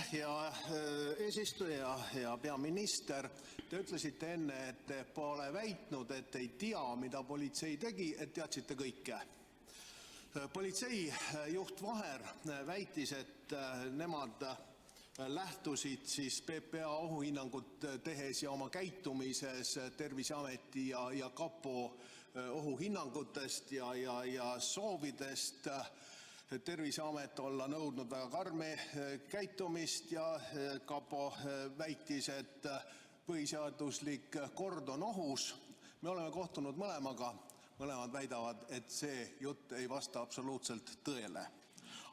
Hea eesistuja ja peaminister, te ütlesite enne, et te pole väitnud, et ei tea, mida politsei tegi, et teadsite kõike. Politseijuht Vaher väitis, et nemad lähtusid siis PPA ohuhinnangut tehes ja oma käitumises Terviseameti ja kapo ohuhinnangutest ja soovidest. Terviseamet olla nõudnud väga karmi käitumist ja kapo väitis, et põhiseaduslik kord on ohus. Me oleme kohtunud mõlemaga, mõlemad väidavad, et see jutt ei vasta absoluutselt tõele.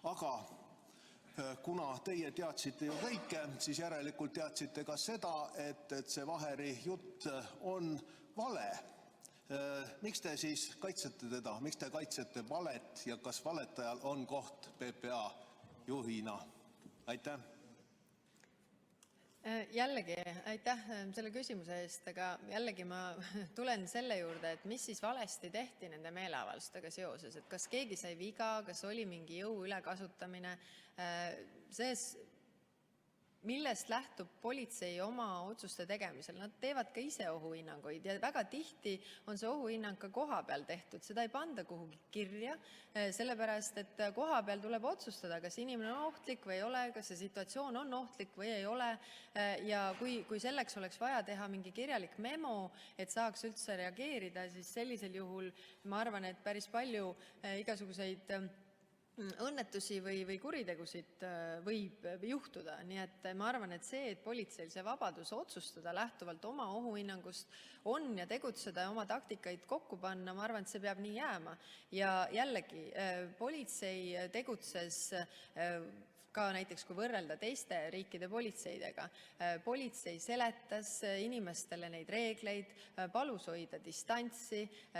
Aga kuna teie teadsite ju kõike, siis järelikult teadsite ka seda, et see Vaheri jutt on vale. Miks te siis kaitsete teda? Miks te kaitsete valet ja kas valetajal on koht PPA juhina? Aitäh! Jällegi, aitäh selle küsimuse eest, aga jällegi ma tulen selle juurde, et mis siis valesti tehti nende meeleavaldustega seoses, et kas keegi sai viga, kas oli mingi jõu ülekasutamine, millest lähtub politsei oma otsuste tegemisel. Nad teevad ka ise ohuhinnanguid ja väga tihti on see ohuhinnang ka koha peal tehtud. Seda ei panda kuhugi kirja, sellepärast et koha peal tuleb otsustada, kas inimene on ohtlik või ei ole, kas see situatsioon on ohtlik või ei ole. Ja kui selleks oleks vaja teha mingi kirjalik memo, et saaks üldse reageerida, siis sellisel juhul ma arvan, et päris palju igasuguseid õnnetusi või kuritegusid võib juhtuda. Nii et ma arvan, et see, et politseil see vabadus otsustada lähtuvalt oma ohuhinnangust on ja tegutseda ja oma taktikaid kokku panna, ma arvan, et see peab nii jääma. Ja jällegi, politsei tegutses ka näiteks kui võrrelda teiste riikide politseidega. Politsei seletas inimestele neid reegleid, palus hoida distantsi,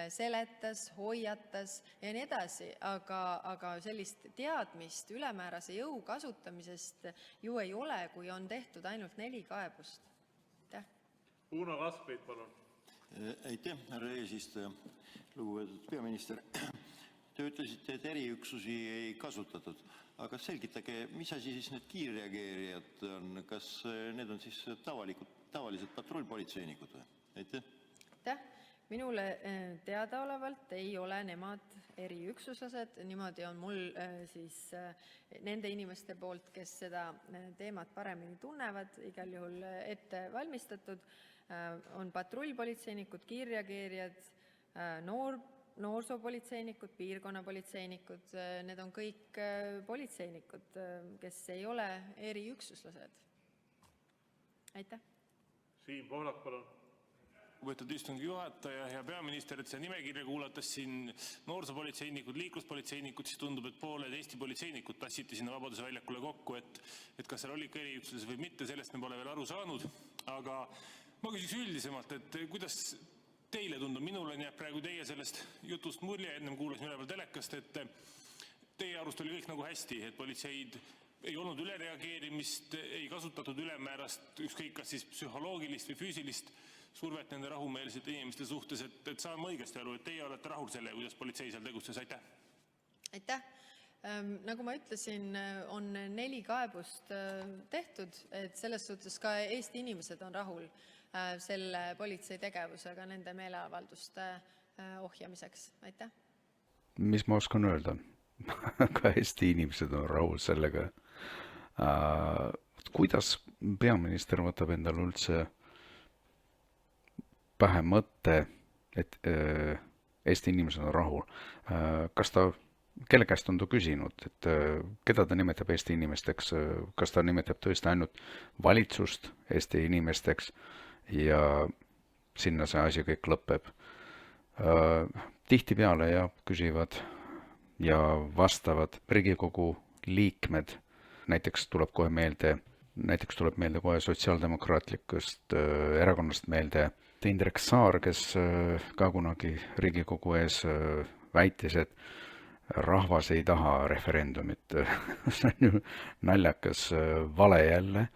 seletas, hoiatas ja nii edasi, aga sellist teadmist ülemäärase jõu kasutamisest ju ei ole, kui on tehtud ainult 4 kaebust. Aitäh. Uno Kaskpeit, palun. Aitäh, härra eesistuja. Lugupeetud peaminister. Te ütlesite, et eriüksusi ei kasutatud, aga selgitage, mis asi siis need kiirreageerijad on? Kas need on siis tavalised patrullpolitseinikud või? Aitäh. Aitäh. Minule teadaolevalt ei ole nemad eriüksuslased. Niimoodi on mul siis nende inimeste poolt, kes seda teemat paremini tunnevad, igal juhul ette valmistatud. On patrullpolitseinikud, kiirreageerijad, noorsoopolitseinikud, piirkonnapolitseinikud, need on kõik politseinikud, kes ei ole eriüksuslased. Aitäh. Siim Pohlak, palun. Lugupeetud istungi juhataja ja peaminister, et see nimekirja kuulates siin noorsoopolitseinikud, liikluspolitseinikud, siis tundub, et pooled Eesti politseinikud tassiti sinna Vabaduse väljakule kokku, et kas seal oli ikka eriüksuses või mitte, sellest me pole veel aru saanud. Aga ma küsiks üldisemalt, et kuidas teile tundub, minul on jääb praegu teie sellest jutust mulje, ennem kuulasin üleval telekast, et teie arust oli kõik nagu hästi, et politseid ei olnud ülereageerimist, ei kasutatud ülemäärast, ükskõik kas siis psühholoogilist või füüsilist survet nende rahumeelsete inimeste suhtes, et saan ma õigesti aru, et teie olete rahul selle, kuidas politsei seal tegutses. Aitäh. Aitäh. Nagu ma ütlesin, on 4 kaebust tehtud, et selles suhtes ka Eesti inimesed on rahul selle politsei tegevusega nende meeleavalduste ohjamiseks. Aitäh. Mis ma oskan öelda? Ka Eesti inimesed on rahul sellega. Kuidas peaminister võtab endale üldse pähe mõtte, et Eesti inimesed on rahul? Kas ta, kelle käest on ta küsinud, et keda ta nimetab Eesti inimesteks? Kas ta nimetab tõesti ainult valitsust Eesti inimesteks ja sinna see asi kõik lõpeb? Tihtipeale ja küsivad ja vastavad Riigikogu liikmed. Näiteks tuleb meelde kohe sotsiaaldemokraatlikust erakonnast meelde Indrek Saar, kes ka kunagi Riigikogu ees väitis, et rahvas ei taha referendumit. See on ju naljakas vale jälle.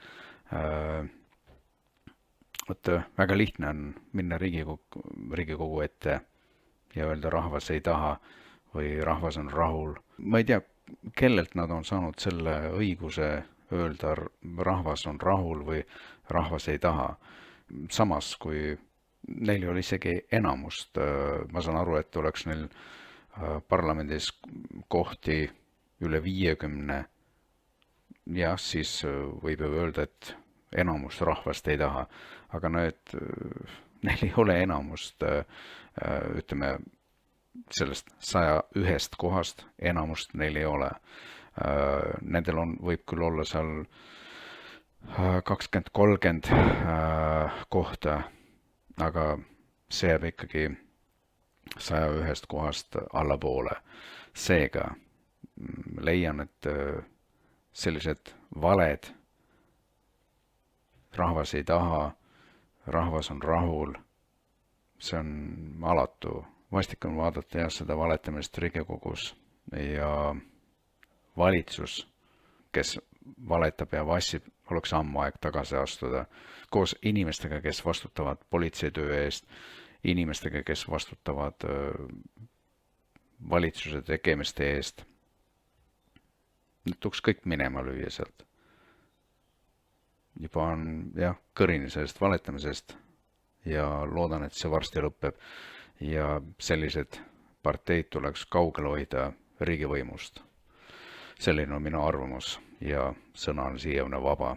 Väga lihtne on minna Riigikogu ette ja öelda rahvas ei taha või rahvas on rahul. Ma ei tea, kellelt nad on saanud selle õiguse öelda, rahvas on rahul või rahvas ei taha. Samas, kui neil oli isegi enamust, ma saan aru, et oleks neil parlamendis kohti üle 50, jah, siis võib ju öelda, et enamus rahvast ei taha, aga neil ei ole enamust, ütleme, sellest 101 kohast enamust neil ei ole. Nendel võib küll olla seal 20-30 kohta, aga see jääb ikkagi 101 kohast allapoole. Seega leian, et sellised valed, rahvas ei taha, rahvas on rahul, see on alatu. Vastik on vaadata seda valetamist Riigikogus ja valitsus, kes valetab ja vassib, oleks ammu aeg tagasi astuda koos inimestega, kes vastutavad politseitöö eest, inimestega, kes vastutavad valitsuse tegemiste eest. Need tuleks kõik minema lüüa sealt. Juba on kõrini sellest valetamisest ja loodan, et see varsti lõpeb ja sellised parteid tuleks kaugel hoida riigivõimust. Selline on minu arvamus ja sõna on siiani vaba.